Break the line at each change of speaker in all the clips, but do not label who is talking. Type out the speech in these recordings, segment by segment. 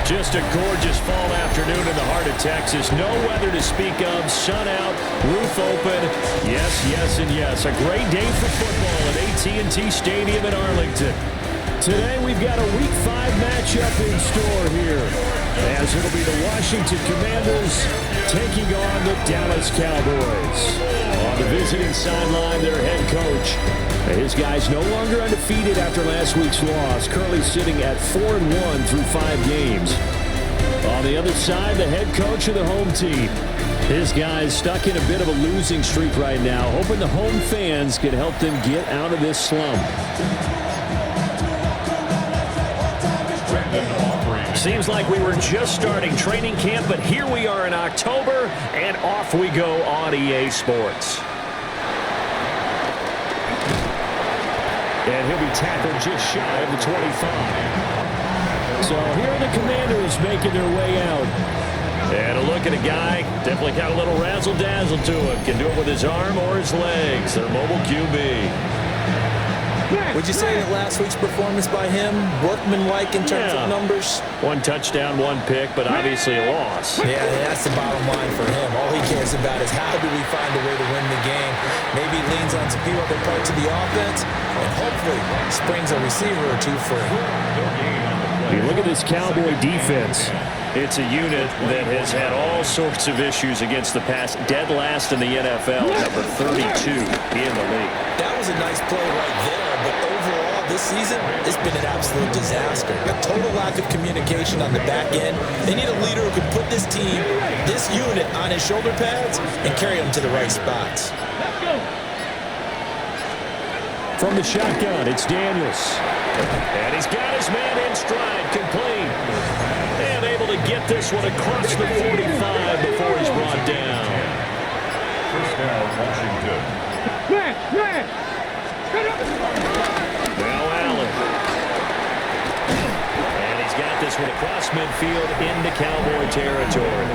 Just a gorgeous fall afternoon in the heart of Texas. No weather to speak of. Sun out, roof open. Yes, yes, and yes. A great day for football at AT&T Stadium in Arlington. Today we've got a Week 5 matchup in store here, as it'll be the Washington Commanders taking on the Dallas Cowboys. On the visiting sideline, their head coach. His guys no longer undefeated after last week's loss, currently sitting at 4-1 through 5 games. On the other side, the head coach of the home team. His guys stuck in a bit of a losing streak right now, hoping the home fans can help them get out of this slump. Seems like we were just starting training camp, but here we are in October, and off we go on EA Sports. And he'll be tackled just shy of the 25. So here are the Commanders making their way out. And a look at a guy, definitely got a little razzle-dazzle to him. Can do it with his arm or his legs. Their mobile QB.
Would you say that last week's performance by him, workmanlike in terms of numbers?
1 touchdown, 1 pick, but obviously a loss.
Yeah, that's the bottom line for him. All he cares about is how do we find a way to win the game. Maybe leans on some few other parts of the offense, and hopefully springs a receiver or two free.
You look at this Cowboy defense. It's a unit that has had all sorts of issues against the pass. Dead last in the NFL, number 32 in the league.
That was a nice play right there, but overall this season, it's been an absolute disaster. A total lack of communication on the back end. They need a leader who can put this team, this unit, on his shoulder pads and carry them to the right spots.
From the shotgun, it's Daniels. And he's got his man in stride, complete. And able to get this one across the 45 before he's brought down.
First down, Washington.
Now Allen. And he's got this one across midfield into Cowboy territory.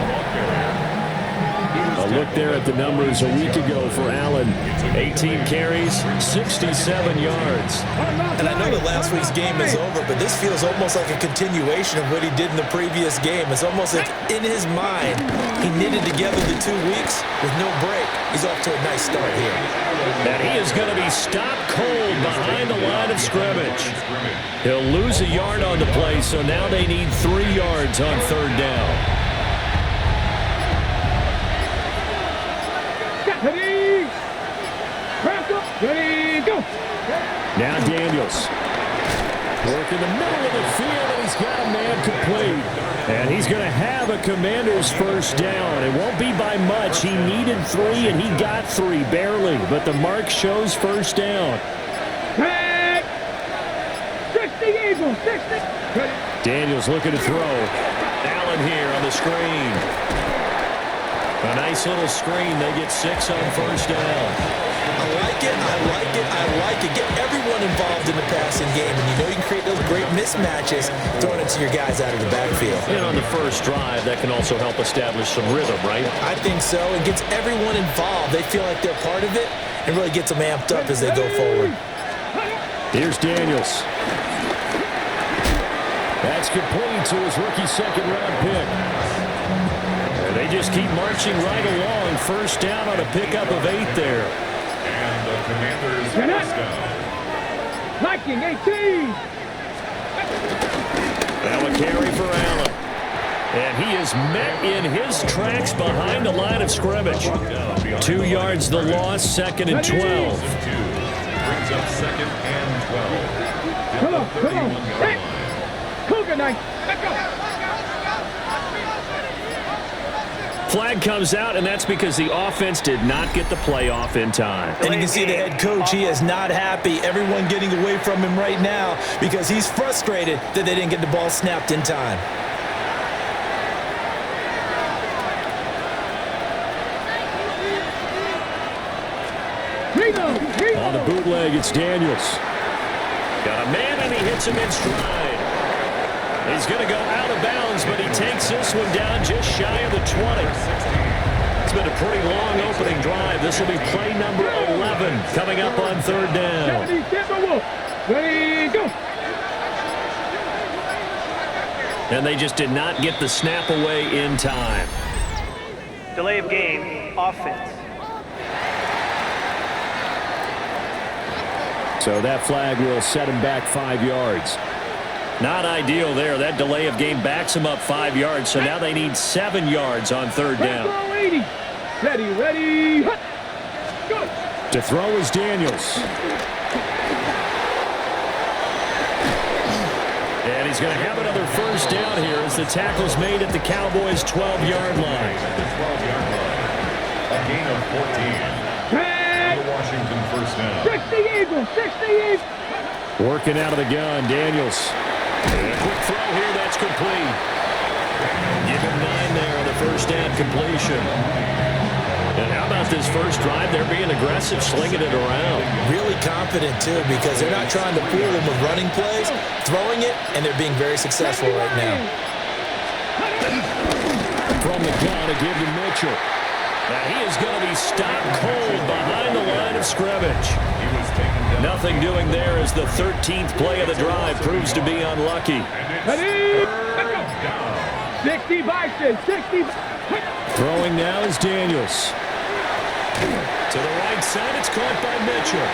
A look there at the numbers a week ago for Allen. 18 carries, 67 yards.
And I know that last week's game is over, but this feels almost like a continuation of what he did in the previous game. It's almost like in his mind, he knitted together the 2 weeks with no break. He's off to a nice start here.
And he is going to be stopped cold behind the line of scrimmage. He'll lose a yard on the play, so now they need 3 yards on 3rd down.
Ready, go.
Now Daniels. Work in the middle of the field, and he's got a man complete. And he's going to have a Commander's first down. It won't be by much. He needed 3, and he got 3, barely. But the mark shows first down.
60 Eagles, 60.
Daniels looking to throw. Allen here on the screen. A nice little screen. They get 6 on first down.
I like it, I like it, I like it. Get everyone involved in the passing game, and you know you can create those great mismatches throwing it to your guys out of the backfield.
And on the first drive, that can also help establish some rhythm, right?
I think so. It gets everyone involved. They feel like they're part of it, and really gets them amped up as they go forward.
Here's Daniels. That's complete to his rookie second-round pick. And they just keep marching right along. First down on a pickup of 8 there.
And the Commanders first down.
Viking 18.
Now a carry for Allen. And he is met in his tracks behind the line of scrimmage. 2 yards the loss, 2nd and 12.
Brings up 2nd and 12.
Come on. Hey. Cougar night. Let's go.
Flag comes out, and that's because the offense did not get the play off in time.
And you can see the head coach, he is not happy. Everyone getting away from him right now because he's frustrated that they didn't get the ball snapped in time.
On the bootleg, it's Daniels. Got a man, and he hits him in stride. He's going to go out of bounds, but he takes this one down just shy of the 20. It's been a pretty long opening drive. This will be play number 11 coming up on 3rd down.
Ready, go.
And they just did not get the snap away in time.
Delay of game, offense.
So that flag will set him back 5 yards. Not ideal there. That delay of game backs him up 5 yards. So now they need 7 yards on third down.
Ready, ready. Go.
To throw is Daniels. And he's going to have another first down here as the tackle's made at the Cowboys' 12-yard line.
At the 12-yard line. A gain of 14. The Washington first down.
60 Eagles, 60 Eagles.
Working out of the gun, Daniels. And a quick throw here, that's complete. Give him 9 there on the first down completion. And how about this first drive? They're being aggressive, slinging it around.
Really confident, too, because they're not trying to fool them with running plays, throwing it, and they're being very successful right now.
From the gun, a give to Mitchell. Now he is going to be stopped cold behind the line of scrimmage. Nothing doing there as the 13th play of the drive proves to be unlucky.
Ready. 60 Bison, 60.
Throwing now is Daniels. To the right side, it's caught by Mitchell.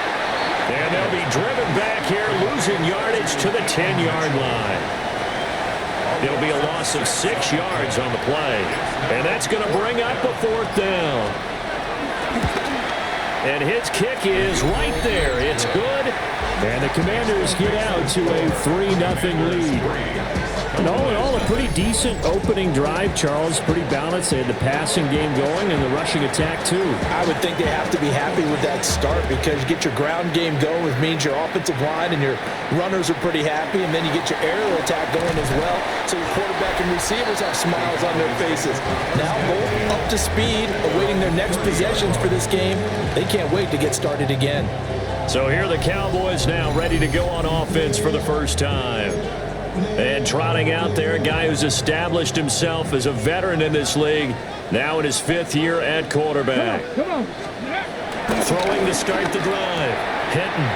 And they'll be driven back here, losing yardage to the 10-yard line. It'll be a loss of 6 yards on the play. And that's going to bring up a fourth down. And his kick is right there. It's good. And the Commanders get out to a 3-0 lead. And all in all, a pretty decent opening drive, Charles. Pretty balanced. They had the passing game going and the rushing attack, too.
I would think they have to be happy with that start because you get your ground game going, which means your offensive line and your runners are pretty happy, and then you get your aerial attack going as well. So your quarterback and receivers have smiles on their faces. Now both up to speed, awaiting their next possessions for this game. They can't wait to get started again.
So here are the Cowboys now ready to go on offense for the first time. And trotting out there, a guy who's established himself as a veteran in this league, now in his 5th year at quarterback.
Come on.
Throwing to start the drive. Hinton.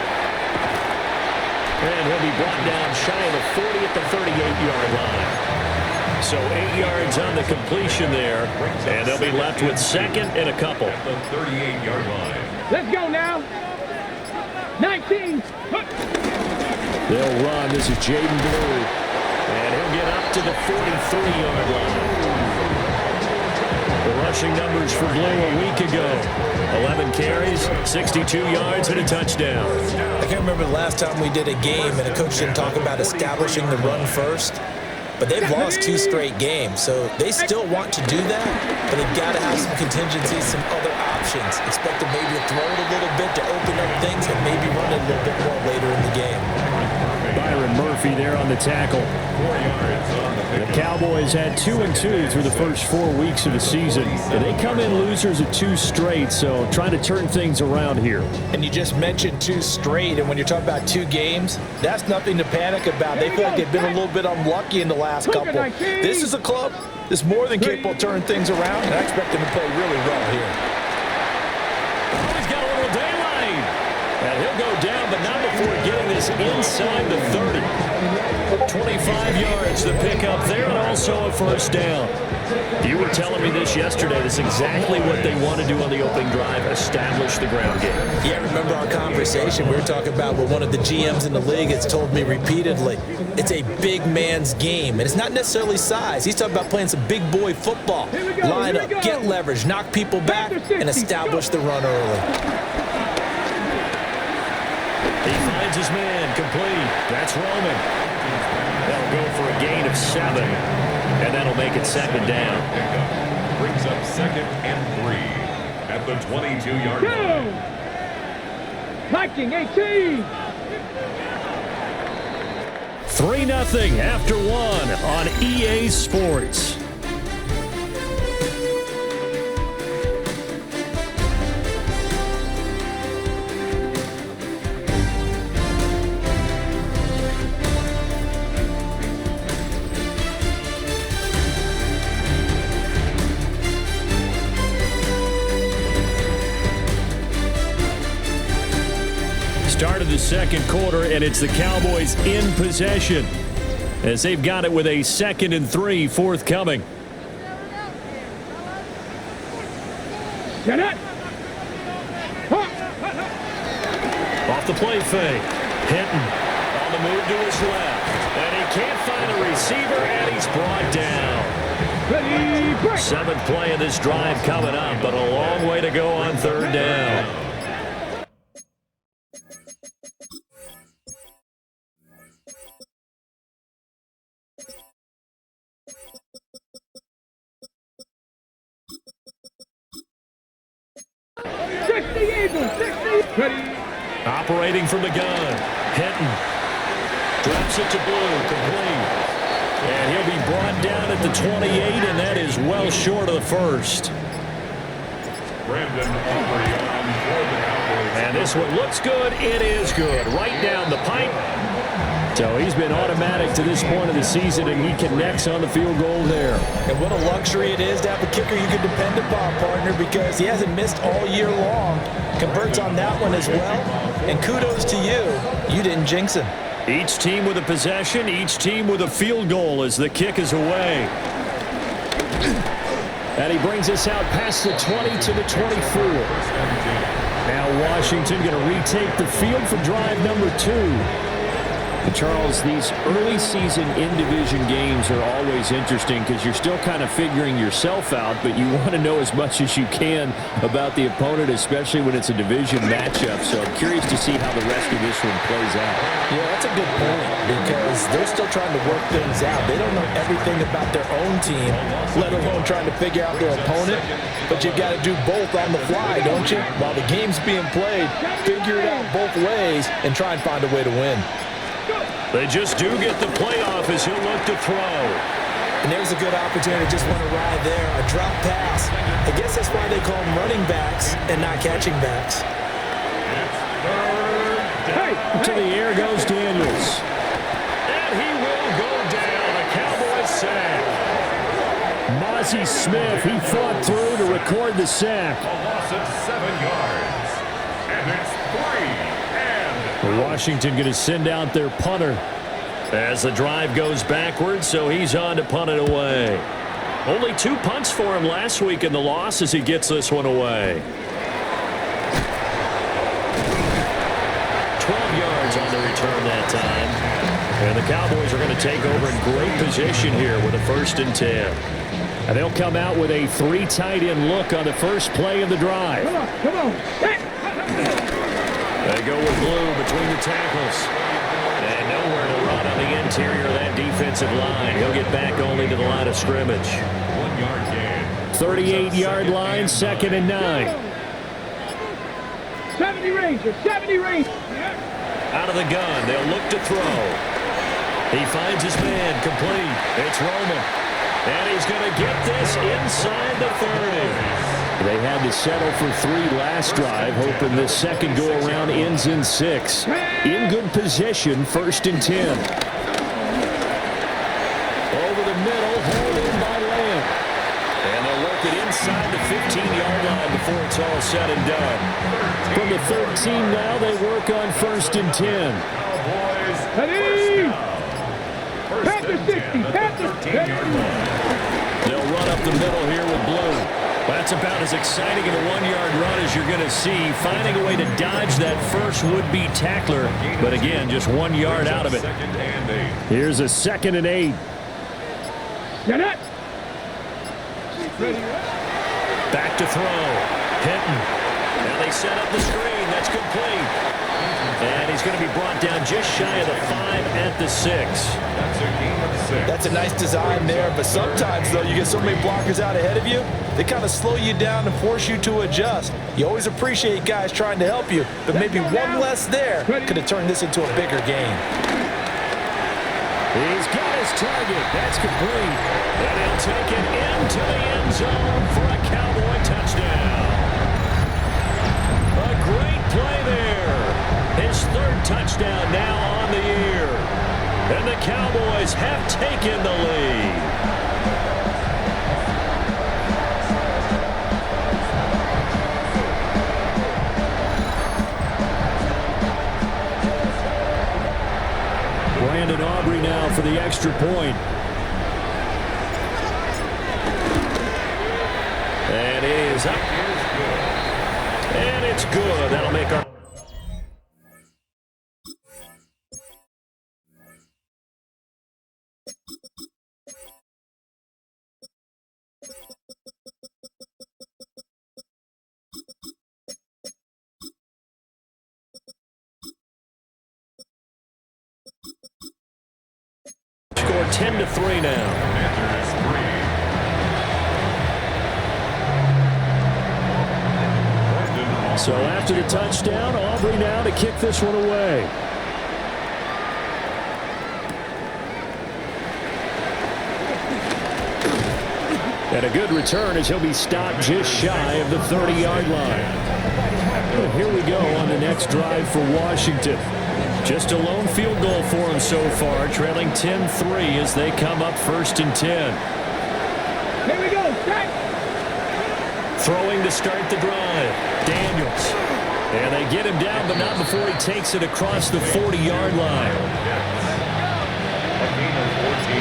And he'll be brought down shy of the 40 at the 38-yard line. So 8 yards on the completion there, and they'll be left with second and a couple.
At the 38-yard line.
Let's go now. 19.
They'll run. This is Jaden Blue. And he'll get up to the 43-yard line. The rushing numbers for Blue a week ago. 11 carries, 62 yards, and a touchdown.
I can't remember the last time we did a game and a coach didn't talk about establishing the run first. But they've lost 2 straight games, so they still want to do that, but they've got to have some contingencies, some other options. Expect them maybe to throw it a little bit to open up things and maybe run it a little bit more later in the game.
Byron Murphy there on the tackle.
4 yards on the
The
pickup.
Cowboys had 2-2 through the first 4 weeks of the season. And they come in losers of 2 straight, so trying to turn things around here.
And you just mentioned 2 straight, and when you're talking about 2 games, that's nothing to panic about. They feel like they've been a little bit unlucky in the last couple. This is a club that's more than capable of turning things around, and I expect them to play really well here.
Oh, he's got a little daylight. And he'll go down, but not before getting this inside the 30. 25 yards, the pickup there, and also a first down. You were telling me this yesterday. That's exactly what they want to do on the opening drive, establish the ground game.
Yeah, remember our conversation? We were talking about what one of the GMs in the league has told me repeatedly. It's a big man's game, and it's not necessarily size. He's talking about playing some big boy football. Line up, get leverage, knock people back, and establish the run early.
He finds his man, complete. That's Roman. They'll go for a gain of 7, and that'll make it second down.
Brings up 2nd and 3 at the 22-yard line.
Viking 18.
3-0 after 1 on EA Sports. Start of the second quarter, and it's the Cowboys in possession. as they've got it with a 2nd and 3 forthcoming. Off the play fake. Hinton on the move to his left. And he can't find a receiver, and he's brought down. 7th play of this drive coming up, but a long way to go on 3rd down. Operating from the gun. Hinton drops it to Blue, complete. And he'll be brought down at the 28, and that is well short of the first. And this one looks good. It is good. Right down the pipe. So he's been automatic to this point of the season, and he connects on the field goal there.
And what a luxury it is to have a kicker you can depend upon, partner, because he hasn't missed all year long. Converts on that one as well. And kudos to you. You didn't jinx him.
Each team with a possession, each team with a field goal as the kick is away. And he brings us out past the 20 to the 24. Now Washington going to retake the field for drive number 2. Charles, these early season in-division games are always interesting because you're still kind of figuring yourself out, but you want to know as much as you can about the opponent, especially when it's a division matchup. So I'm curious to see how the rest of this one plays out.
Yeah, that's a good point because they're still trying to work things out. They don't know everything about their own team, let alone trying to figure out their opponent. But you've got to do both on the fly, don't you? While the game's being played, figure it out both ways and try and find a way to win.
They just do get the playoff as he'll look to throw.
And there's a good opportunity. Just want to ride there. A drop pass. I guess that's why they call them running backs and not catching backs.
To the air goes Daniels. And he will go down. A Cowboys sack. Mozzie Smith, he fought through to record the sack.
A loss of 7 yards. And it's 3.
Washington going to send out their punter as the drive goes backwards, so he's on to punt it away. Only 2 punts for him last week in the loss as he gets this one away. 12 yards on the return that time. And the Cowboys are going to take over in great position here with a 1st and 10. And they'll come out with a 3 tight end look on the first play of the drive.
Come on.
They go with Blue between the tackles. And nowhere to run on the interior of that defensive line. He'll get back only to the line of scrimmage.
1-yard gain.
38-yard line, 2nd and 9.
70 Rangers, 70 Rangers.
Out of the gun, they'll look to throw. He finds his man, complete. It's Roman. And he's going to get this inside the 30. They had to settle for 3 last drive, hoping this second go-around ends in 6. In good position, 1st and 10. Over the middle, hauled in by Lamb. And they'll work it inside the 15-yard line before it's all said and done. From the 13 now, they work on 1st and 10.
Ready? Panther 60, Panther 60.
They'll run up the middle here with Blue. That's about as exciting of a 1-yard run as you're going to see. Finding a way to dodge that first would-be tackler. But again, just 1 yard out of it. Here's a 2nd and 8. Back to throw. Hinton. Now they set up the screen. That's complete. And he's going to be brought down just shy of the 5 at the 6.
That's a gain of 6.
That's a nice design there, but sometimes, though, you get so many blockers out ahead of you, they kind of slow you down and force you to adjust. You always appreciate guys trying to help you, but maybe one less there could have turned this into a bigger game.
He's got his target. That's complete. And he'll take it into the end zone for a Cowboy touchdown. A great play there. His 3rd touchdown now on the year. And the Cowboys have taken the lead. Brandon Aubrey now for the extra extra point. And it is up. And it's good. That'll make our... Score 10-3 now. So after the touchdown, Aubrey now to kick this one away. And a good return as he'll be stopped just shy of the 30-yard line. And here we go on the next drive for Washington. Just a lone field goal for him so far, trailing 10-3 as they come up 1st and 10.
Here we go. Start.
Throwing to start the drive. Daniels. And they get him down, but not before he takes it across the 40-yard line.
A gain of 14.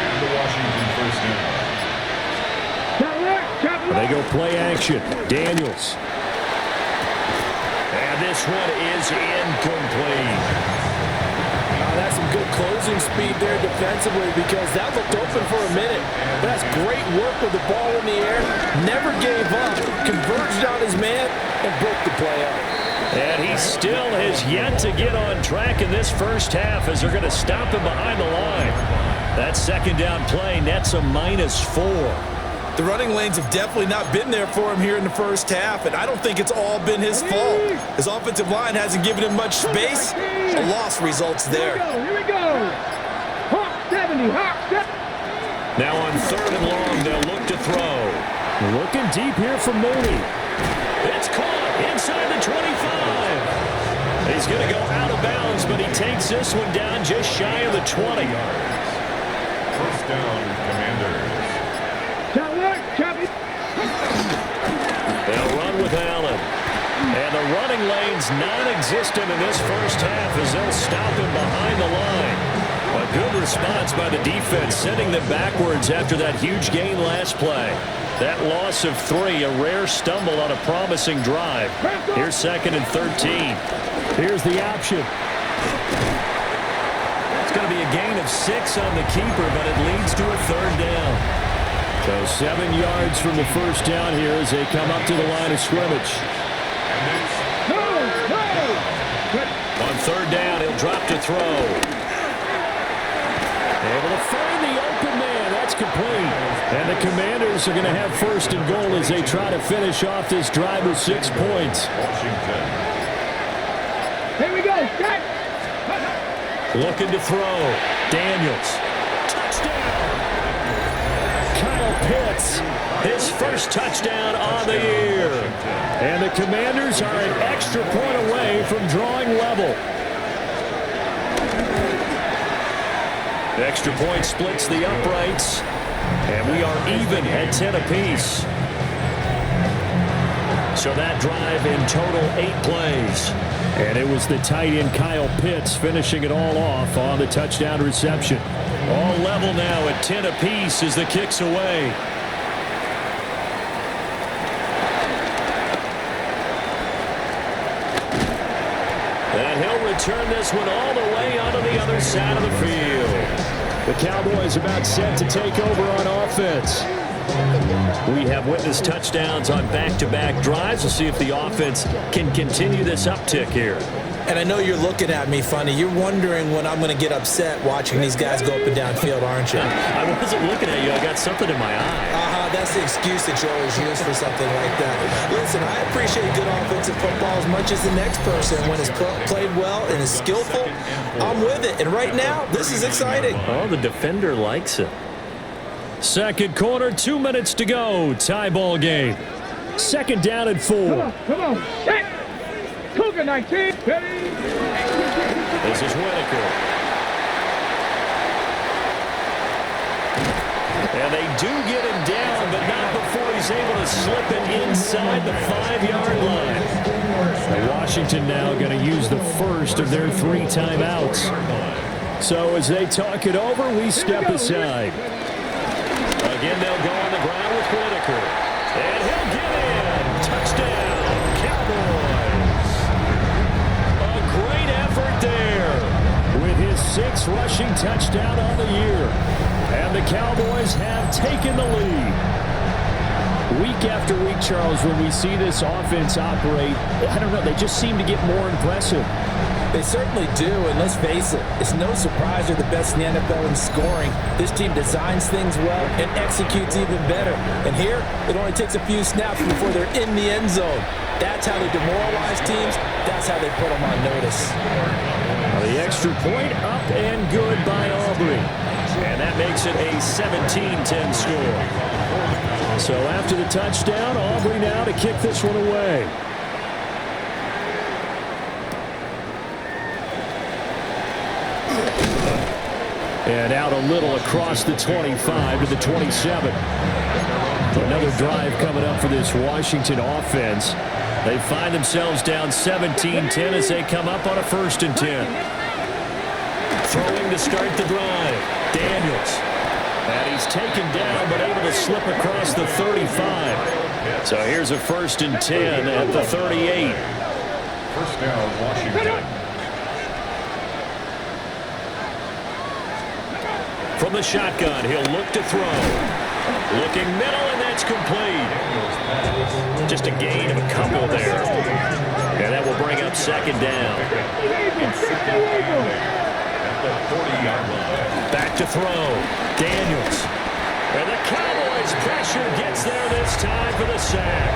And the Washington first down.
They go play action. Daniels. And this one is incomplete.
That's some good closing speed there defensively because that looked open for a minute. That's great work with the ball in the air. Never gave up. Converged on his man and broke the play up.
And he still has yet to get on track in this first half as they're going to stop him behind the line. That second down play nets a -4.
The running lanes have definitely not been there for him here in the first half, and I don't think it's all been his fault. His offensive line hasn't given him much space. A loss results there.
Here we go. Hawk 70. Hawk 70.
Now on 3rd and long, they'll look to throw. Looking deep here for Mooney. It's caught inside the 25. He's going to go out of bounds, but he takes this one down just shy of the 20.
First down, Commanders.
They'll run with Allen. And the running lane's non-existent in this first half as they'll stop him behind the line. A good response by the defense, sending them backwards after that huge gain last play. That loss of 3, a rare stumble on a promising drive. Here's 2nd and 13. Here's the option. It's going to be a gain of 6 on the keeper, but it leads to a 3rd down. So 7 yards from the first down here as they come up to the line of scrimmage. On 3rd down, he'll drop to throw. Able to find the open man. That's complete. And the Commanders are going to have 1st and goal as they try to finish off this drive with 6 points.
Washington.
Here we go. Start.
Looking to throw. Daniels. Touchdown. Kyle Pitts, his first touchdown on the year. And the Commanders are an extra point away from drawing level. The extra point splits the uprights, and we are even at 10 apiece. So that drive in total 8 plays. And it was the tight end Kyle Pitts finishing it all off on the touchdown reception. All level now at 10 apiece as the kick's away. And he'll return this one all the way onto the other side of the field. The Cowboys about set to take over on offense. We have witnessed touchdowns on back-to-back drives. We'll see if the offense can continue this uptick here.
And I know you're looking at me funny. You're wondering when I'm going to get upset watching these guys go up and down field, aren't you?
I wasn't looking at you. I got something in my eye.
That's the excuse that you always use for something like that. Listen, I appreciate good offensive football as much as the next person. When it's played well and is skillful, I'm with it. And right now, this is exciting.
Oh, the defender likes it. Second quarter, 2 minutes to go. Tie ball game. Second down and 4.
Come on. Set. Cougar 19. Ready.
This is Whitaker. And they do get him down, but not before he's able to slip it inside the 5-yard line. And Washington now going to use the first of their 3 timeouts. So as they talk it over, we step aside. Again, they'll go on the ground with Whitaker. And he'll get in. Touchdown, Cowboys. A great effort there with his 6th rushing touchdown on the year. And the Cowboys have taken the lead. Week after week, Charles, when we see this offense operate, I don't know, they just seem to get more impressive.
They certainly do, and let's face it, it's no surprise they're the best in the NFL in scoring. This team designs things well and executes even better. And here, it only takes a few snaps before they're in the end zone. That's how they demoralize teams. That's how they put them on notice.
The extra point up and good by Aubrey. And that makes it a 17-10 score. So after the touchdown, Aubrey now to kick this one away. And out a little across the 25 to the 27. Another drive coming up for this Washington offense. They find themselves down 17-10 as they come up on a 1st and 10. Throwing to start the drive. Daniels. And he's taken down but able to slip across the 35. So here's a 1st and 10 at the 38.
First down, Washington.
From the shotgun, he'll look to throw. Looking middle, and that's complete. Just a gain of a couple there. And that will bring up 2nd down. Back to throw. Daniels. And the Cowboys pressure gets there this time for the sack.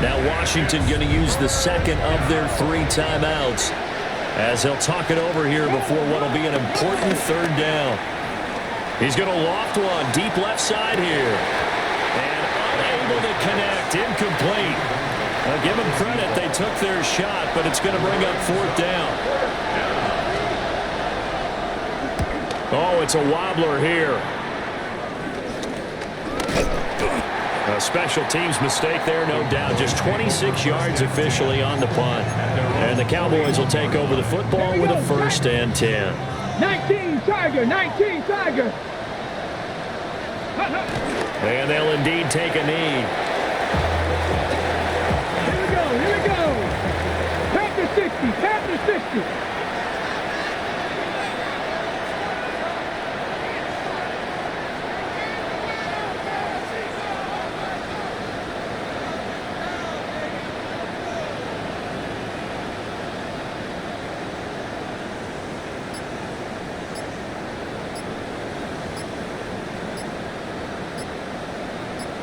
Now Washington going to use the 2nd of their 3 timeouts as they'll talk it over here before what will be an important 3rd down. He's going to loft one deep left side here. And unable to connect. Incomplete. Now give them credit. They took their shot, but it's going to bring up 4th down. Oh, it's a wobbler here. A special teams mistake there, no doubt. Just 26 yards officially on the punt. And the Cowboys will take over the football with a 1st and 10.
19 Tiger, 19 Tiger.
And they'll indeed take a knee.
Here we go. Panther 60, Panther 60.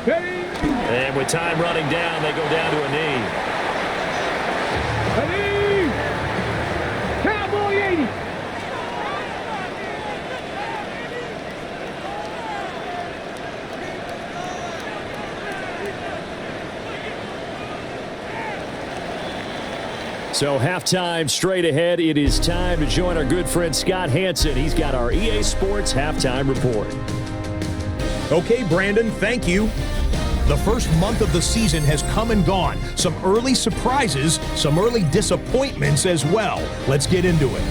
And with time running down, they go down to a knee.
Ready? Cowboy 80.
So halftime straight ahead. It is time to join our good friend Scott Hansen. He's got our EA Sports halftime report.
Okay, Brandon, thank you. The first month of the season has come and gone. Some early surprises, some early disappointments as well. Let's get into it.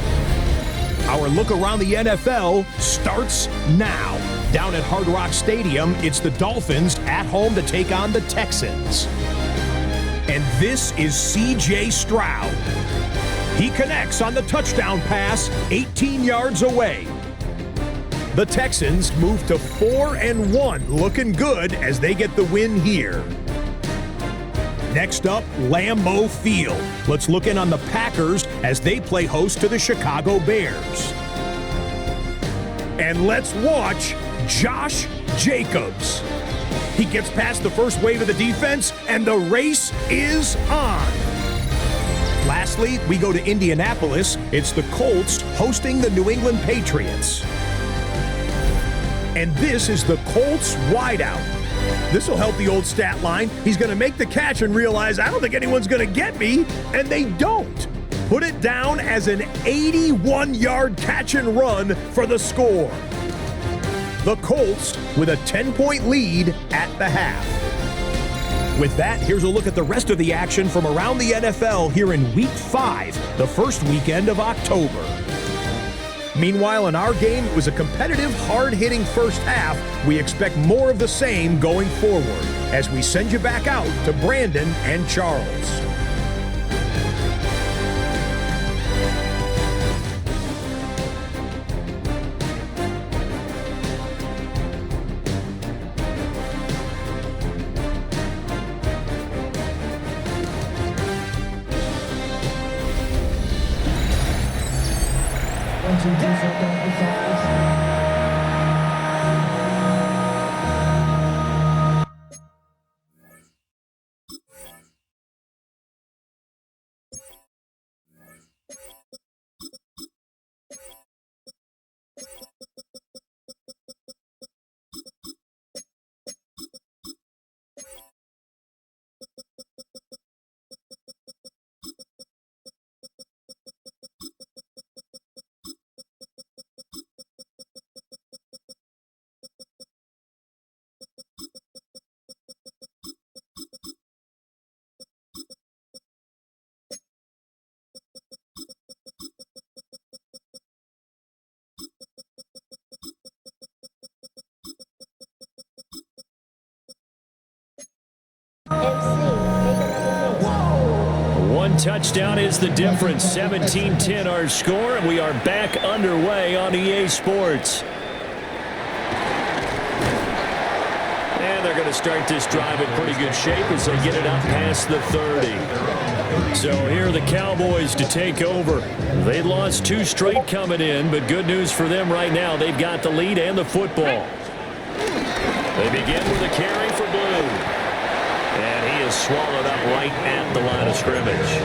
Our look around the NFL starts now. Down at Hard Rock Stadium, it's the Dolphins at home to take on the Texans. And this is C.J. Stroud. He connects on the touchdown pass 18 yards away. The Texans move to 4-1, looking good as they get the win here. Next up, Lambeau Field. Let's look in on the Packers as they play host to the Chicago Bears. And let's watch Josh Jacobs. He gets past the first wave of the defense, and the race is on. Lastly, we go to Indianapolis. It's the Colts hosting the New England Patriots. And this is the Colts wideout. This will help the old stat line. He's going to make the catch and realize, I don't think anyone's going to get me, and they don't. Put it down as an 81-yard catch and run for the score. The Colts with a 10-point lead at the half. With that, here's a look at the rest of the action from around the NFL here in Week 5, the first weekend of October. Meanwhile, in our game, it was a competitive, hard-hitting first half. We expect more of the same going forward as we send you back out to Brandon and Charles.
One touchdown is the difference. 17-10 our score, and we are back underway on EA Sports. And they're going to start this drive in pretty good shape as they get it up past the 30. So here are the Cowboys to take over. They lost 2 straight coming in, but good news for them right now. They've got the lead and the football. They begin with a carry for Blue. And he is swallowed up right at the line of scrimmage.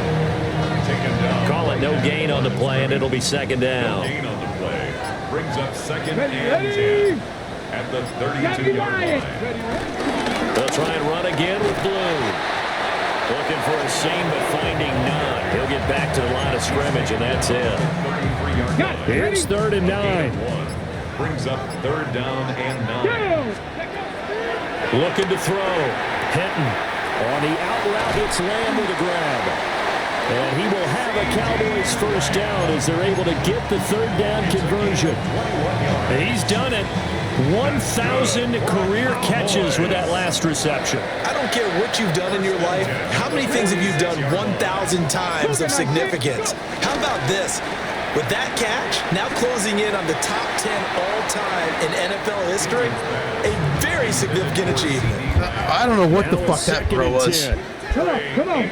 Call it no gain on the play, and it'll be second down.
Gain on the play. Brings up second and 10 at the 32-yard line.
They'll try and run again with Blue. Looking for a seam, but finding none. He'll get back to the line of scrimmage, and that's it. Here's 3rd and 9.
Brings up 3rd down and 9.
Looking to throw. Hinton on the out route, hits Lamb with a grab. And he will have a Cowboys first down as they're able to get the 3rd down conversion. He's done it. 1,000 career catches with that last reception.
I don't care what you've done in your life. How many things have you done 1,000 times of significance? How about this? With that catch, now closing in on the top 10 all-time in NFL history, a very significant achievement.
I don't know what the fuck that throw was.
Come on.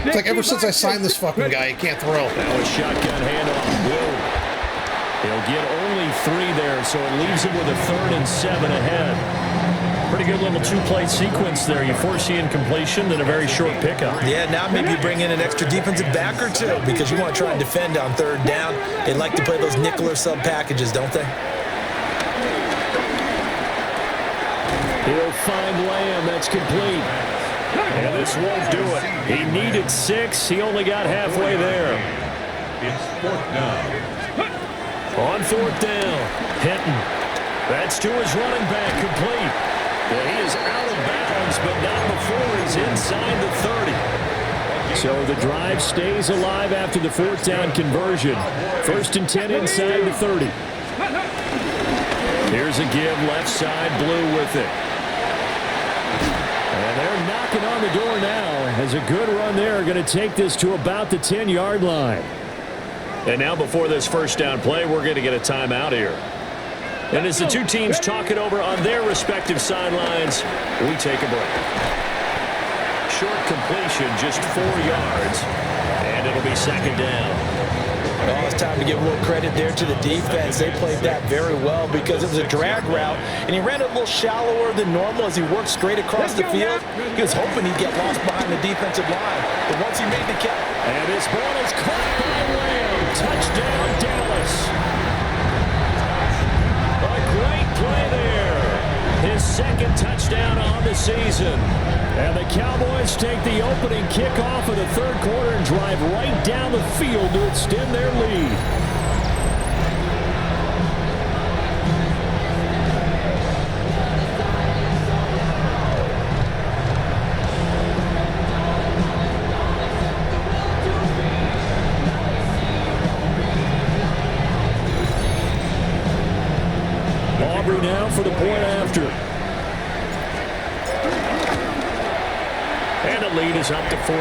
It's like ever since I signed this fucking guy, he can't throw.
Now a shotgun handoff. Will. He'll get only 3 there, so it leaves him with a 3rd and 7 ahead. Pretty good little 2-play sequence there. You force the incompletion, then a very short pickup.
Yeah, now maybe you bring in an extra defensive back or 2 because you want to try and defend on 3rd down. They like to play those nickel or sub packages, don't they?
He'll find Lamb. That's complete. And this won't do it. He needed 6. He only got halfway there.
It's 4th down.
On 4th down, Hinton. That's to his running back, complete. Well, he is out of bounds, but not before he's inside the 30. So the drive stays alive after the 4th down conversion. 1st and 10 inside the 30. Here's a give, left side, Blue with it. And they're knocking on the door now. As a good run there, going to take this to about the 10-yard line. And now before this first down play, we're going to get a timeout here. And as the 2 teams talk it over on their respective sidelines, we take a break. Short completion, just 4 yards, and it'll be second down.
Oh, it's time to give a little credit there to the defense. They played that very well because it was a drag route, and he ran it a little shallower than normal as he worked straight across the field. He was hoping he'd get lost behind the defensive line, but once he made the catch.
And this ball is caught by Lamb. Touchdown, Dallas. A great play there. His 2nd touchdown on the season. And the Cowboys take the opening kickoff of the 3rd quarter and drive right down the field to extend their lead. Aubrey now for the point after. And the lead is up to 14.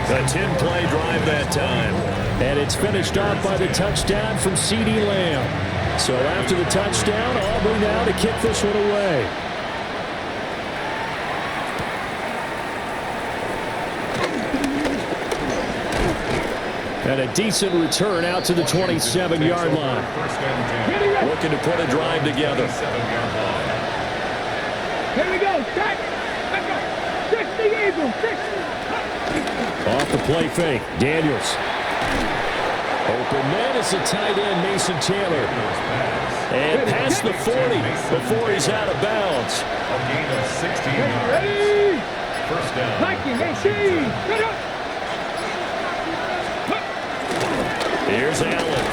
A 10-play drive that time. And it's finished off by the touchdown from CeeDee Lamb. So after the touchdown, Aubrey now to kick this one away. And a decent return out to the 27-yard line. Looking to put a drive together.
Here we go. Set. Let's go. 60 Eagles. 60.
Off the play fake. Daniels. Open man is the tight end, Mason Taylor. And past the 40 before he's out of bounds.
A gain of 16 yards.
Ready.
First down.
Mikey, AC. Get up.
Here's Allen.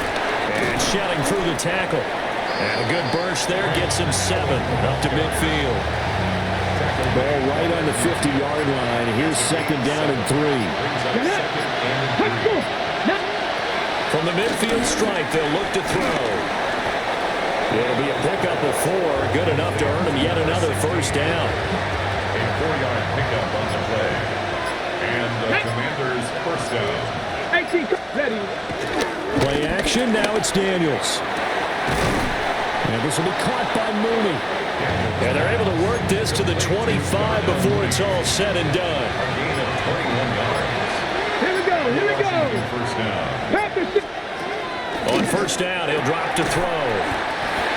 And shelling through the tackle. And a good burst there gets him 7 up to midfield. Ball right on the 50-yard line. Here's second down and 3. From the midfield stripe, they'll look to throw. It'll be a pickup of 4. Good enough to earn him yet another first down.
A 4-yard pickup on the play. And the Commanders' first down.
18. Ready.
Play action. Now it's Daniels. And this will be caught by Mooney. And they're able to work this to the 25 before it's all said and done.
A gain of 21 yards.
Here we go. Here we go.
First down.
On first down, he'll drop to throw.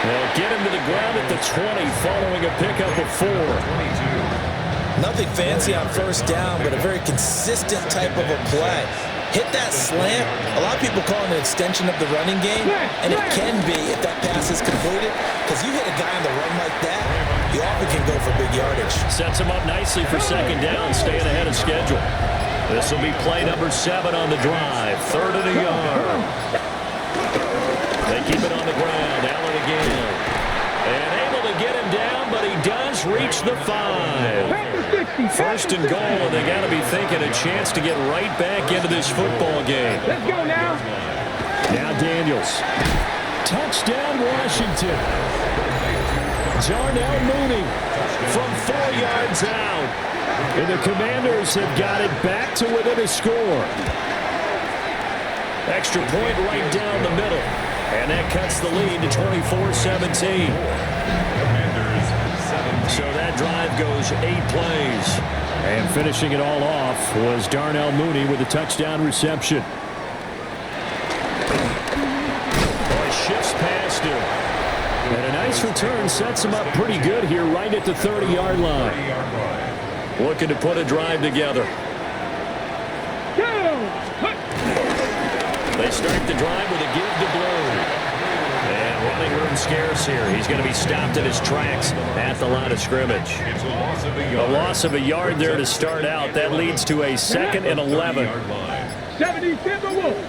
They'll get him to the ground at the 20 following a pickup of 4.
22.
Nothing fancy on first down, but a very consistent type of a play. Hit that slant. A lot of people call it an extension of the running game, and it can be if that pass is completed, because you hit a guy on the run like that, you often can go for big yardage.
Sets him up nicely for second down, staying ahead of schedule. This will be play number 7 on the drive. 3rd and a yard. They keep it on the ground. Allen again. And able to get him down, but he does reach the 5. First and goal, and they got to be thinking a chance to get right back into this football game.
Let's go now.
Now Daniels. Touchdown, Washington. Darnell Mooney from 4 yards out. And the Commanders have got it back to within a score. Extra point right down the middle. And that cuts the lead to 24-17. So that drive goes 8 plays. And finishing it all off was Darnell Mooney with a touchdown reception. Boy, shifts past him. And a nice return sets him up pretty good here right at the 30-yard line. Looking to put a drive together. They start the drive with a give to Blow. And running room scarce here. He's going to be stopped in his tracks at the line of scrimmage.
It's a loss of a yard
there to start out. That leads to a 2nd and 11.
70 Timberwolves.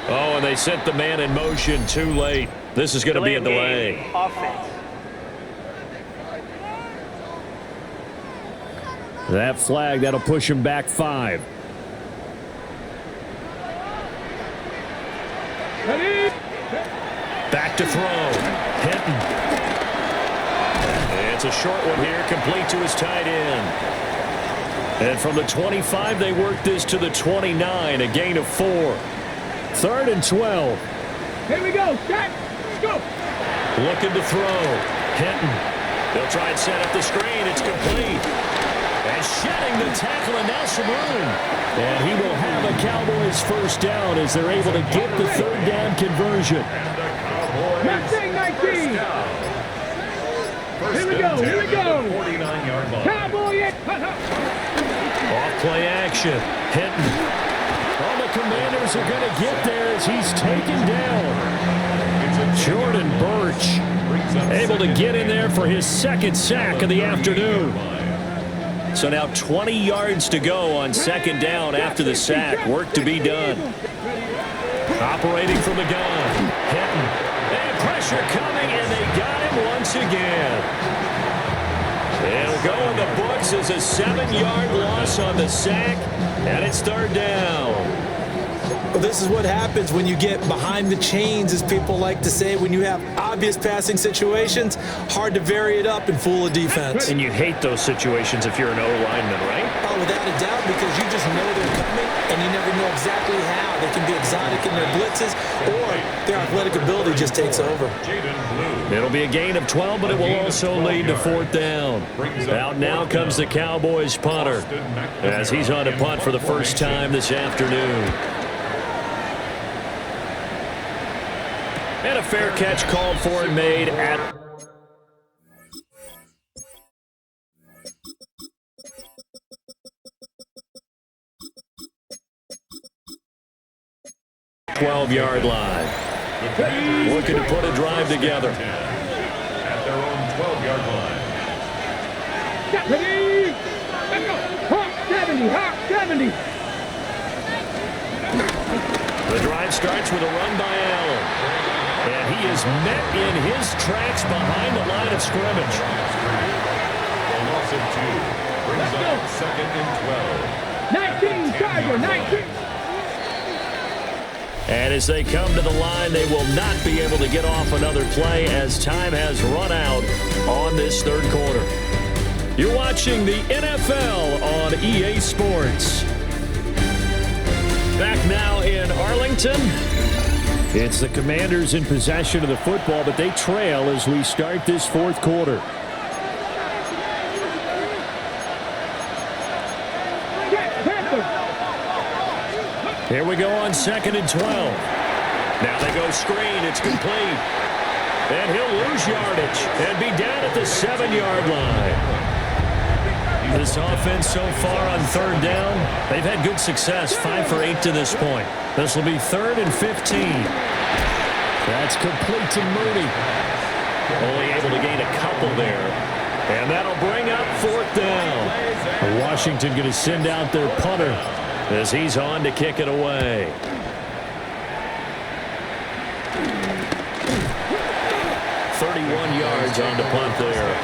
Oh, and they sent the man in motion too late. This is going to be a delay.
Offense.
That flag, that'll push him back 5. Back to throw. Hinton. It's a short one here, complete to his tight end. And from the 25, they work this to the 29, a gain of 4. 3rd and 12.
Here we go. Set. Go.
Looking to throw. Hinton. They'll try and set up the screen. It's complete. And shedding the tackle, and now some room. And he will have a Cowboys first down as they're able to get the 3rd down conversion.
Next thing, 19. Here we go. Here we go.
49-yard line.
Cowboy.
Off play action. Hinton. All the Commanders are going to get there as he's taken down. Jordan Birch able to get in there for his 2nd sack of the afternoon. So now 20 yards to go on 2nd down after the sack. Work to be done. Operating from the gun. Hinton. And pressure coming, and they got him once again. It'll go in the books as a 7-yard loss on the sack, and it's 3rd down.
Well, this is what happens when you get behind the chains, as people like to say. When you have obvious passing situations, hard to vary it up and fool a defense.
And you hate those situations if you're an O-lineman, right?
Oh, without a doubt, because you just know they're coming, and you never know exactly how. They can be exotic in their blitzes, or their athletic ability just takes over.
It'll be a gain of 12, but it will also lead to 4th down. Out now comes the Cowboys punter, as he's on to punt for the first time this afternoon. And a fair catch called for and made at 12-yard line. Looking to put a drive together.
At their own 12-yard line.
Ready? Let's go. Hawk 70, Hawk 70.
The drive starts with a run by Allen. And he is met in his tracks behind the line of scrimmage.
A loss of 2. Brings up 2nd and 12.
19, Tiger, 19.
And as they come to the line, they will not be able to get off another play as time has run out on this third quarter. You're watching the NFL on EA Sports. Back now in Arlington. It's the Commanders in possession of the football, but they trail as we start this fourth quarter. Here we go on 2nd and 12. Now they go screen. It's complete. And he'll lose yardage and be down at the 7-yard line. This offense so far on 3rd down, they've had good success, 5 for 8 to this point. This will be 3rd and 15. That's complete to Mooney. Only able to gain a couple there. And that'll bring up 4th down. Washington going to send out their punter as he's on to kick it away. Yards on the punt there.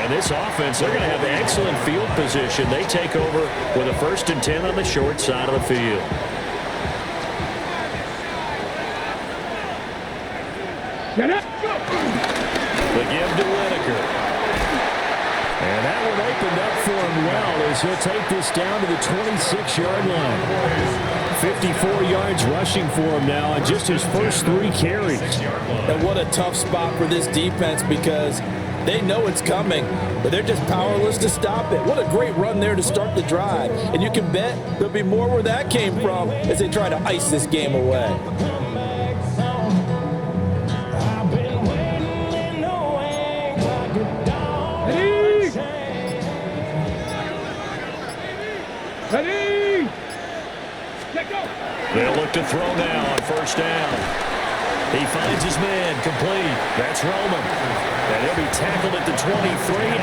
And this offense, they're going to have excellent field position. They take over with a 1st and 10 on the short side of the field.
Get up.
The give to Whitaker. And that one opened up for him well as he'll take this down to the 26-yard line. 54 yards rushing for him now on just his first 3 carries.
And what a tough spot for this defense because they know it's coming, but they're just powerless to stop it. What a great run there to start the drive. And you can bet there'll be more where that came from as they try to ice this game away.
Ready? Let go.
They'll look to throw now on 1st down. He finds his man complete. That's Roman. And he'll be tackled at the 23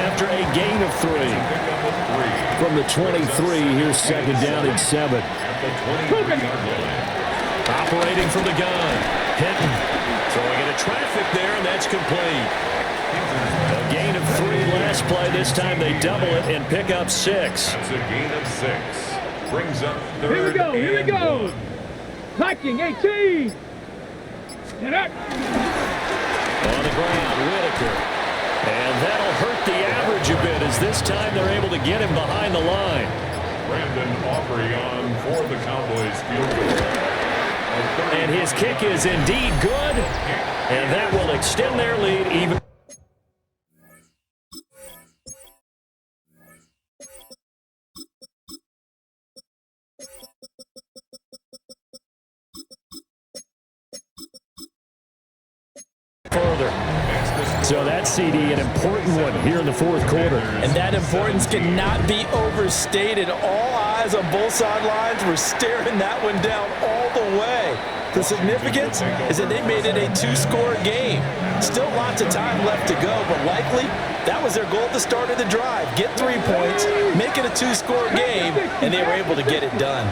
after a gain of 3. From the 23, here's 2nd down and 7. Operating from the gun. Hinton throwing into traffic there, and that's complete. A gain of 3 last play. This time they double it and pick up 6.
That's a gain of 6. Brings up 3rd.
Here we go, here we go. Viking 18. Get up.
On the ground, Whitaker. And that'll hurt the average a bit as this time they're able to get him behind the line.
Brandon Aubrey on for the Cowboys field goal.
And his kick is indeed good. And that will extend their lead even. Further. So that CD, an important one here in the fourth quarter.
And that importance cannot be overstated. All eyes on both sidelines were staring that one down all the way. The significance is that they made it a 2-score game. Still lots of time left to go, but likely that was their goal at the start of the drive. Get 3 points, make it a 2-score game, and they were able to get it done.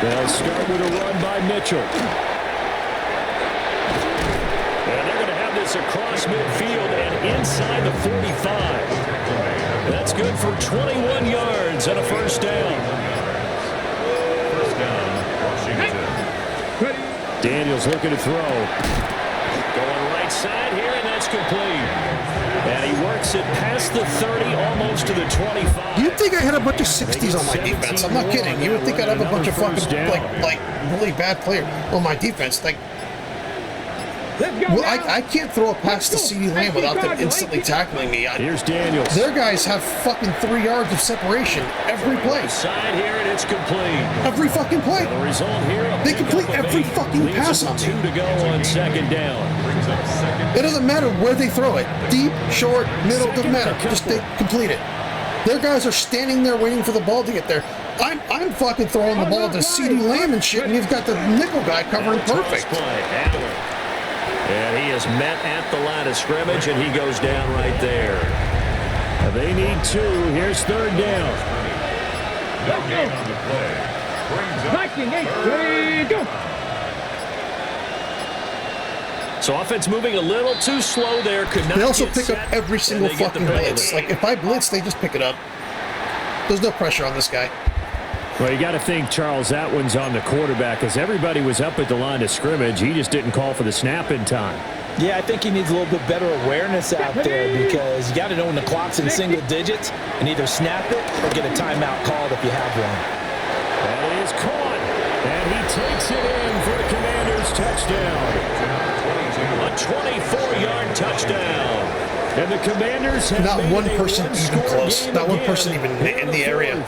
They'll start with a run by Mitchell. Across midfield and inside the 45. That's good for 21 yards and a 1st down.
1st down,
Daniels looking to throw. Going right side here, and that's complete. And he works it past the 30, almost to the 25.
You'd think I had a bunch of 60s on my defense. I'm not kidding. You would think I'd have a bunch of fucking, like really bad players on my defense. Like, well, I can't throw a pass to CeeDee Lamb without them instantly tackling me.
Here's Daniels.
Their guys have fucking 3 yards of separation every play.
Side here, and it's complete.
Every fucking play.
The result here,
they complete every fucking pass on me.
2 to go on second down.
It doesn't matter where they throw it. Deep, short, middle, doesn't matter. Just they complete it. Their guys are standing there waiting for the ball to get there. I'm fucking throwing the ball to CeeDee Lamb and shit, and you've got the nickel guy covering perfect.
And he is met at the line of scrimmage, and he goes down right there. They need 2. Here's third down. So offense moving a little too slow there.
They also pick up every single fucking blitz. Like, if I blitz, they just pick it up. There's no pressure on this guy.
Well, you got to think, Charles, that one's on the quarterback, as everybody was up at the line of scrimmage. He just didn't call for the snap in time.
Yeah, I think he needs a little bit better awareness out there, because you got to know when the clock's in single digits and either snap it or get a timeout called if you have one.
That is caught, and he takes it in for the Commanders' touchdown. A 24-yard touchdown. And the Commanders have
not one person even close. Not one person even in the area.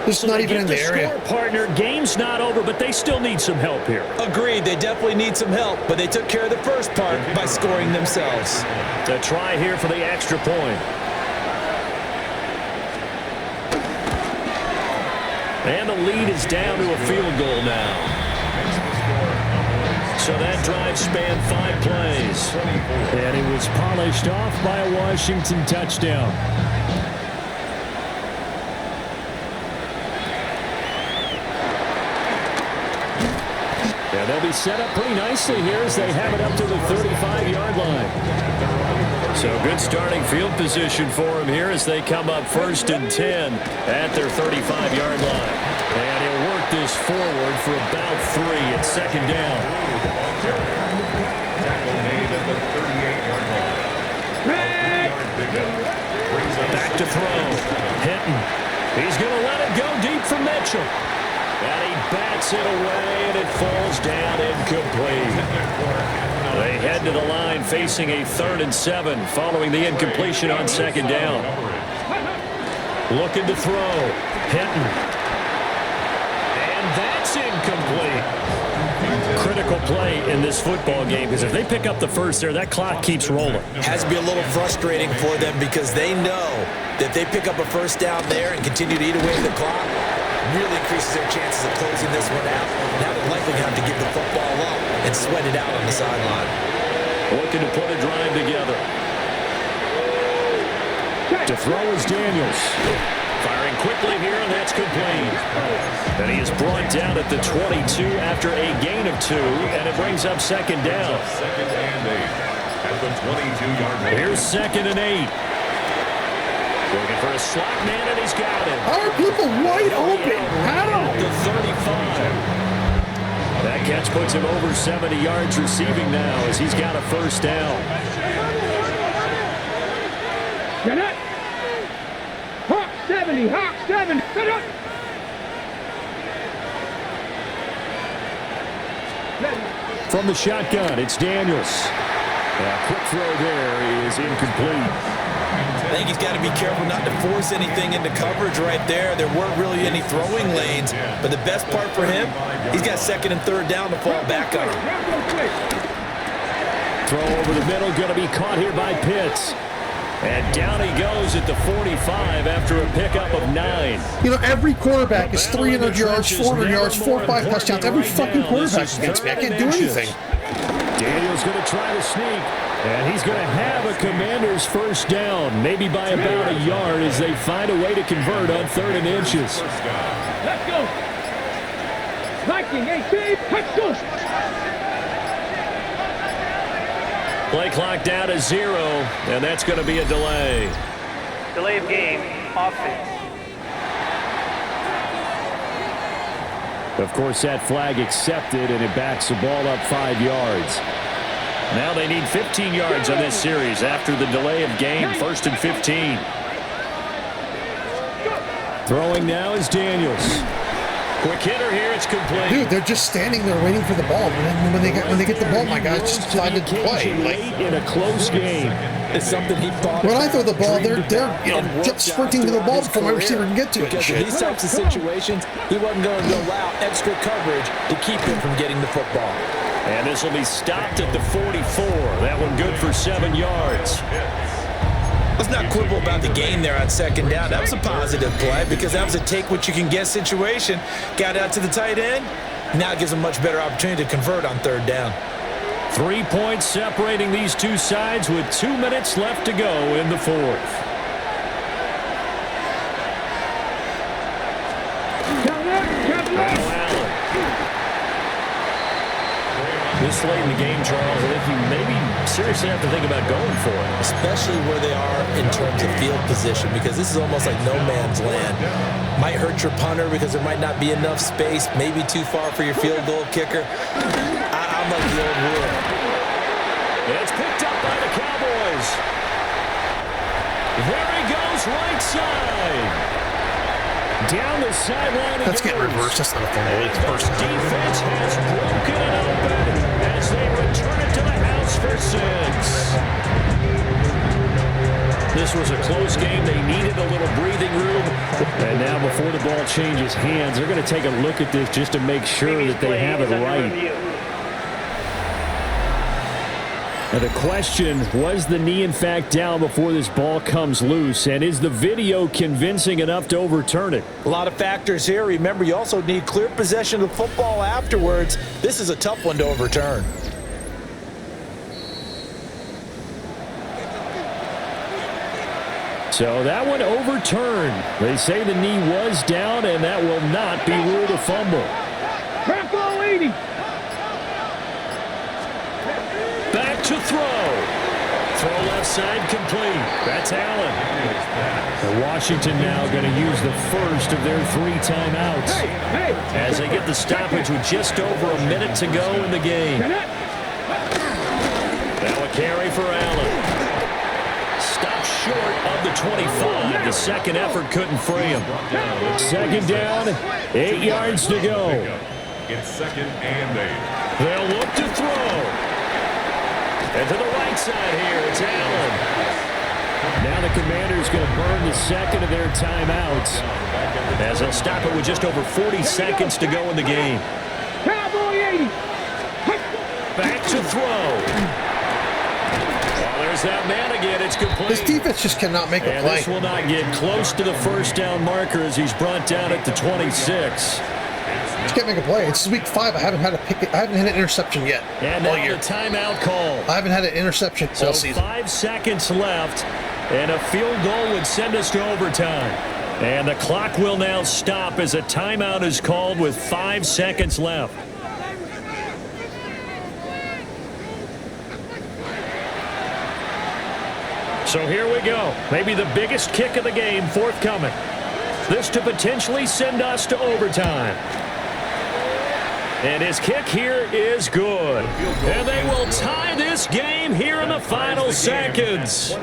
It's not even in the area.
Partner, game's not over, but they still need some help here.
Agreed. They definitely need some help, but they took care of the first part by scoring themselves.
The try here for the extra point. And the lead is down to a field goal now. So that drive spanned 5 plays. And it was polished off by a Washington touchdown. Yeah, they'll be set up pretty nicely here as they have it up to the 35-yard line. So good starting field position for them here as they come up 1st and 10 at their 35-yard line. And he'll work this forward for about 3 at second down. Back to throw. Hinton. He's going to let it go deep for Mitchell. And he bats it away, and it falls down incomplete. They head to the line facing a 3rd and 7 following the incompletion on second down. Looking to throw. Hinton. And that's incomplete. Critical play in this football game, because if they pick up the first there, that clock keeps rolling.
Has to be a little frustrating for them, because they know that if they pick up a first down there and continue to eat away at the clock, really increases their chances of closing this one out. Now they're likely going to have to give the football up and sweat it out on the sideline.
Looking to put a drive together. To throw is Daniels. Firing quickly here, and that's complete. And he is brought down at the 22 after a gain of 2, and it brings up second down.
Second and 8 at the 22-yard line.
Here's 2nd and 8. Looking for a slot man, and he's got it.
How are people wide open? How?
The 35. That catch puts him over 70 yards receiving now as he's got a first down.
Get it. Hawk 70, Hawk 70. Get up.
From the shotgun, it's Daniels. A quick throw there is incomplete.
I think he's got to be careful not to force anything into coverage right there. There weren't really any throwing lanes, but the best part for him, he's got 2nd and 3rd down to fall back on.
Throw over the middle, going to be caught here by Pitts. And down he goes at the 45 after a pickup of 9.
You know, every quarterback is 300 yards, 400 yards, 4 or 5 touchdowns. Every fucking quarterback against me. I can't do anything.
Daniels going to try to sneak. And he's going to have a Commander's first down, maybe by about a yard as they find a way to convert on 3rd and inches.
Let's go. Viking 18, let's go.
Play clock down to 0, and that's going to be a delay.
Delay of game, offense.
Of course, that flag accepted, and it backs the ball up 5 yards. Now they need 15 yards on this series after the delay of game. 1st and 15. Throwing now is Daniels. Quick hitter here, it's complete.
Dude, they're just standing there waiting for the ball. And when they get the ball, my guys just decided to play.
Late in a close game.
It's something he thought.
When I throw the ball, they're just sprinting to the ball before my receiver can get to it.
Because in these types of situations, he wasn't going to allow extra coverage to keep him from getting the football.
And this will be stopped at the 44. That one good for 7 yards.
Let's not quibble about the game there on 2nd down. That was a positive play because that was a take-what-you-can-get situation. Got out to the tight end. Now it gives them a much better opportunity to convert on 3rd down.
3 points separating these two sides with 2 minutes left to go in the 4th. This late in the game, Charles, I think you maybe seriously have to think about going for it.
Especially where they are in terms of field position, because this is almost like no man's land. Might hurt your punter because there might not be enough space, maybe too far for your field goal kicker. I'm like the old rule.
It's picked up by the Cowboys. There he goes, right side. Down the sideline.
That's getting reversed. That's not a fumble. It's first down.
Defense has broken it open as they return it to the house for 6. This was a close game. They needed a little breathing room. And now before the ball changes hands, they're going to take a look at this just to make sure that they have it right. Now the question, was the knee in fact down before this ball comes loose? And is the video convincing enough to overturn it?
A lot of factors here. Remember, you also need clear possession of the football afterwards. This is a tough one to overturn.
So that one overturned. They say the knee was down, and that will not be ruled a fumble.
Back ball 80.
Back to throw. Throw left side complete. That's Allen. And Washington now going to use the first of their 3 timeouts as they get the stoppage with just over a minute to go in the game. Now a carry for Allen. Stopped short of the 25. The second effort couldn't free him. 2nd down, 8 yards to go.
It's 2nd and 8.
They'll look to throw. And to the right side here, it's Allen. Now the Commanders going to burn the second of their timeouts as they'll stop it with just over 40 seconds to go in the game.
Cowboy 80.
Back to throw. Well, there's that man again. It's complete.
This defense just cannot make a
And
play.
this will not get close to the first down marker as he's brought down at the 26.
Just can't make a play. It's week 5. I haven't had an interception yet
And
all
now
year.
the timeout call.
I haven't had an interception
So
all season.
5 seconds left, and a field goal would send us to overtime. And the clock will now stop as a timeout is called with 5 seconds left. So here we go. Maybe the biggest kick of the game forthcoming. This to potentially send us to overtime. And his kick here is good. And they will tie this game here in the final seconds.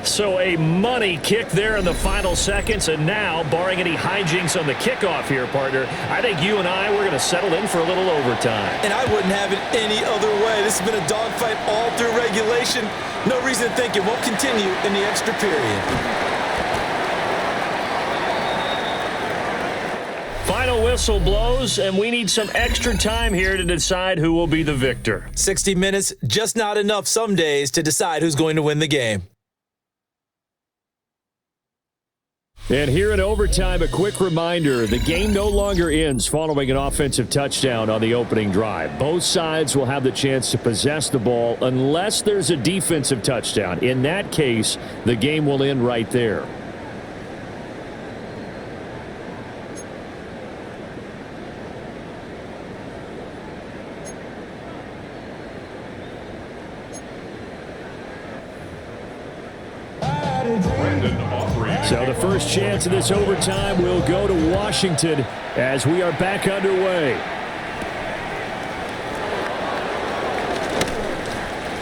So a money kick there in the final seconds. And now, barring any hijinks on the kickoff here, partner, I think you and I, we're going to settle in for a little overtime.
And I wouldn't have it any other way. This has been a dogfight all through regulation. No reason to think it won't continue in the extra period.
Final whistle blows, and we need some extra time here to decide who will be the victor.
60 minutes, just not enough some days to decide who's going to win the game.
And here in overtime, a quick reminder, the game no longer ends following an offensive touchdown on the opening drive. Both sides will have the chance to possess the ball unless there's a defensive touchdown. In that case, the game will end right there. So the first chance of this overtime will go to Washington as we are back underway.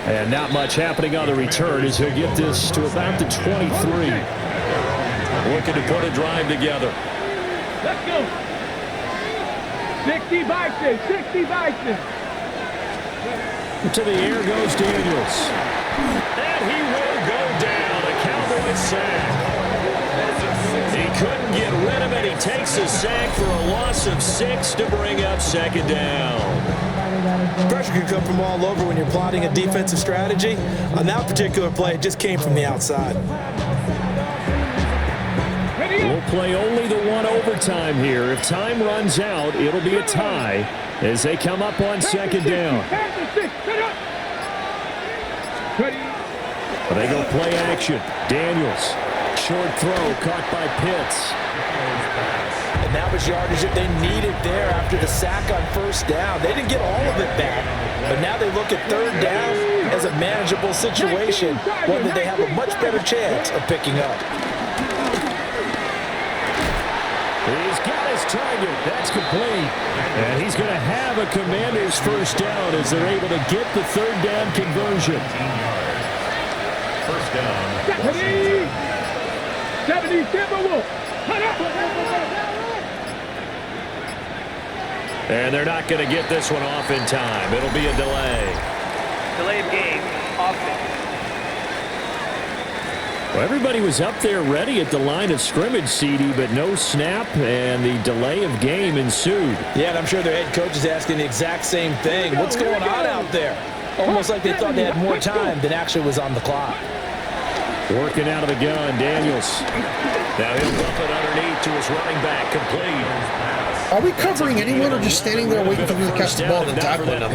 And not much happening on the return as he'll get this to about the 23. Looking to put a drive together.
Let's go. 60 Bison, 60 Bison.
To the air goes Daniels. And he will go down. A Cowboys sack. He couldn't get rid of it. He takes a sack for a loss of 6 to bring up second down.
Pressure can come from all over when you're plotting a defensive strategy. On that particular play, it just came from the outside.
We'll play only the one overtime here. If time runs out, it'll be a tie as they come up on second down. But they go play action. Daniels, short throw caught by Pitts.
And that was yardage that they needed there after the sack on first down. They didn't get all of it back, but now they look at third down as a manageable situation, one that they have a much better chance of picking up.
He's got his target. That's complete. And he's going to have a Commander's first down as they're able to get the third down conversion.
First down.
70 Timberwolves.
And they're not going to get this one off in time. It'll be a delay.
Delay of game, offense.
Well, everybody was up there ready at the line of scrimmage, CD, but no snap, and the delay of game ensued.
Yeah, and I'm sure their head coach is asking the exact same thing. What's going on out there? Almost like they thought they had more time than actually was on the clock.
Working out of the gun, Daniels. Now he'll bump it underneath to his running back, complete.
Are we covering anyone or just standing there waiting for them to catch the ball and tackling them?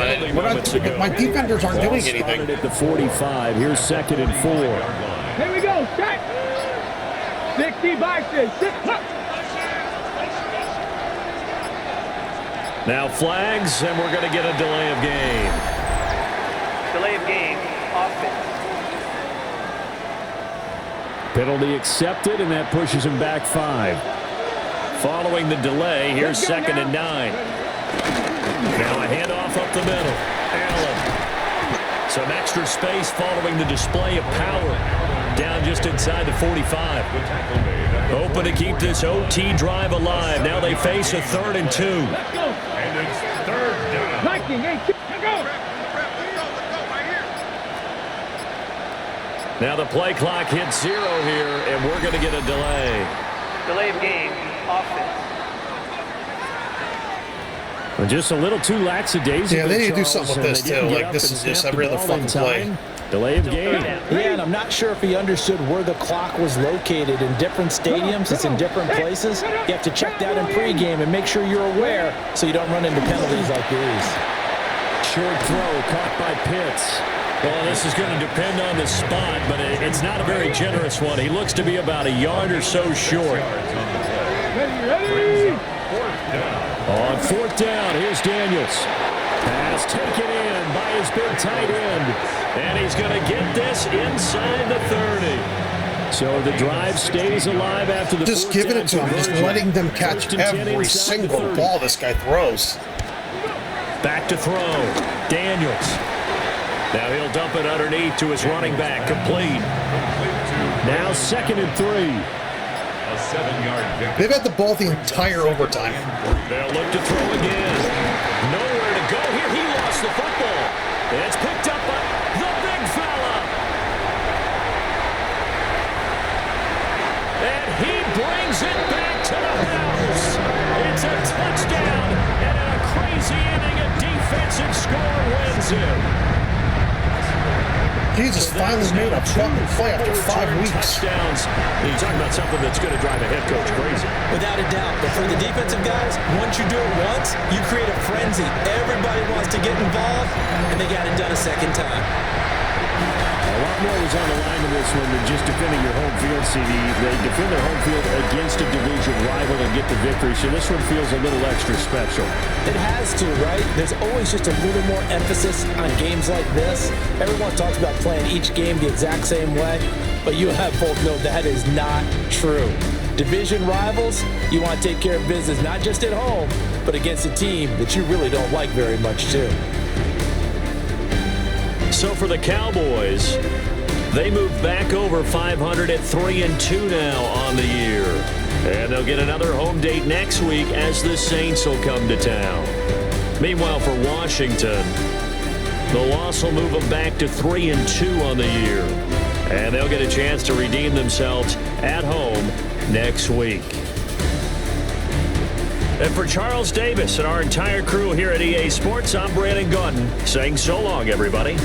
My defenders aren't doing anything.
At the 45, here's 2nd and 4.
Here we go, set. 60 Bison, 6 up.
Now flags, and we're going to get a delay of game.
Delay of game, offense.
Penalty accepted, and that pushes him back 5. Following the delay, here's 2nd and 9. Now a handoff up the middle. Allen. Some extra space following the display of power. Down just inside the 45. Open to keep this OT drive alive. Now they face a 3rd and 2.
And it's third down.
Now the play clock hits 0 here, and we're going to get a delay.
Delay of game, offense.
Well, just a little too lackadaisical.
Yeah, they need to do
Charles,
something with this,
and they didn't
too.
get
Like,
up
this
and
is just
snap
every
the
other
ball in
fucking play.
time. Delay of game.
Yeah, and I'm not sure if he understood where the clock was located. In different stadiums, it's in different places. You have to check that in pregame and make sure you're aware so you don't run into penalties like these.
Short throw caught by Pitts. Well, this is going to depend on the spot, but it's not a very generous one. He looks to be about a yard or so short.
Ready?
On 4th down, here's Daniels. Pass taken in by his big tight end. And he's going to get this inside the 30. So the drive stays alive after the
Just giving it to him, just letting them catch every single ball this guy throws.
Back to throw. Daniels. Now he'll dump it underneath to his running back. Complete. Now 2nd and 3.
A 7-yard victory.
They've had the ball the entire overtime.
They'll look to throw again. Nowhere to go here. He lost the football. It's picked up by the big fella. And he brings it back to the house. It's a touchdown. And in a crazy inning, a defensive score wins him.
Jesus finally made a fucking play after 5 weeks.
Touchdowns. You're talking about something that's going to drive a head coach crazy.
Without a doubt. But for the defensive guys, once you do it once, you create a frenzy. Everybody wants to get involved, and they got it done a second time.
A lot more was on the line in this one than just defending your home field, CD. They defend their home field against a division rival and get the victory, so this one feels a little extra special.
It has to, right? There's always just a little more emphasis on games like this. Everyone talks about playing each game the exact same way. but you and I both know that is not true. Division rivals, you want to take care of business not just at home, but against a team that you really don't like very much too.
So for the Cowboys, they move back over 500 at 3-2 now on the year. And they'll get another home date next week as the Saints will come to town. Meanwhile, for Washington, the loss will move them back to 3-2 on the year. And they'll get a chance to redeem themselves at home next week. And for Charles Davis and our entire crew here at EA Sports, I'm Brandon Gaudin saying so long, everybody.